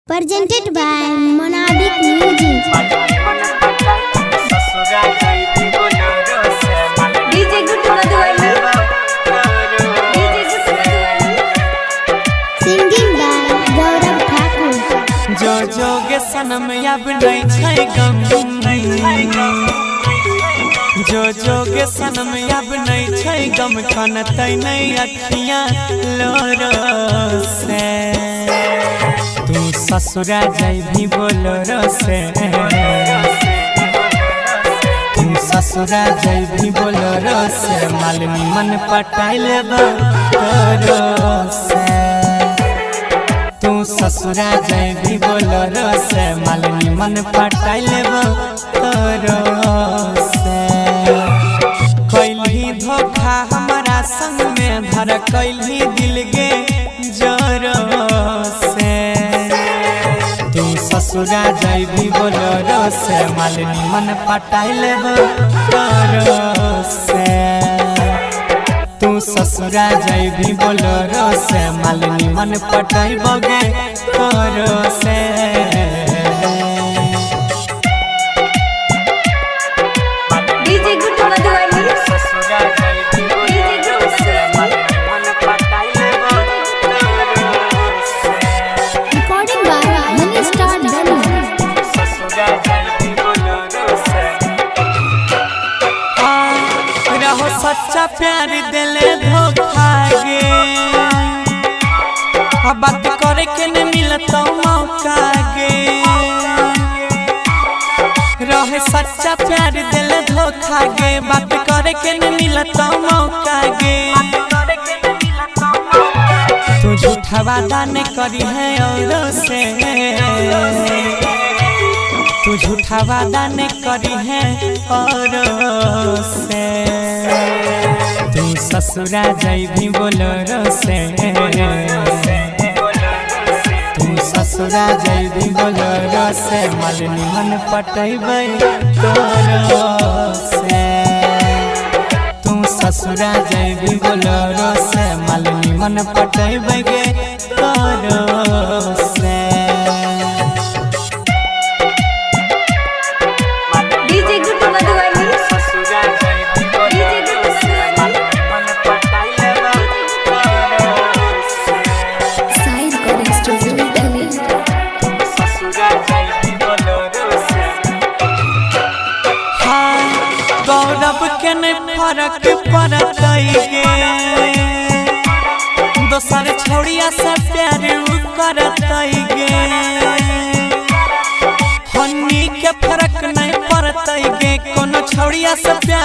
Presented by Monabic Music. DJ Good Madhuvali. Singing by Gaurav Thakur. जो जोगे सनम अब नहीं छै गम जो जोगे सनम अब नहीं छै गम खान तै नहीं अखियां लोरो से तू ससुरा जाई भी बोलोरो से तू ससुरा जाई भी बोलोरो से मालनी मन पटाई लेबो तोरो से तू ससुरा जाए भी बोलोरो से मालनी मन पटाई लेबो तोरो से कैली धोखा हमारा संग में धर कैली दिल गे जोरो से तू ससुरा जाए भी बोलोरो से मालनी मन पटाई लेबो तोरो से तू ससुरा जाई भी बोलोरो से मालनी मन पटाई बगे तोरो से DJ Good Madhuvali. ससुरा जाई भी बोलोरो से मालनी मन पटाई लेबो तोरो से Recording by Money Star Delhi. ससुरा जाई भी बोलोरो से रहो सच्चा प्यार दिले धोखा गे अब बात करे के न मिलतो मौका गे रहे सच्चा प्यार दिले धोखा गे बात करे के न मिलतो मौका गे तू झूठा वादा न करी है औरों से तू झूठा वादा न करी है औरों से तू ससुरा जाई भी बोलोरो से तू ससुरा जाई भी बोलोरो से मालनी मन पटैबै तोरो से तू ससुरा जाई भी बोलोरो से मालनी मन पटैबै गे तोरो से DJ Good Madhuvali. ससुरा जाई भी बोलोरो से मालनी मन पटाई लेबो तोरो से Sai Recording Studio Delhi. ससुरा जाई भी बोलोरो से हाँ गौरव के न फरक पड़तै गे दोसर छौड़िया से प्यार करतै गे हन्नी के फरक नहीं पड़तै गे कोनो छौड़िया से प्यार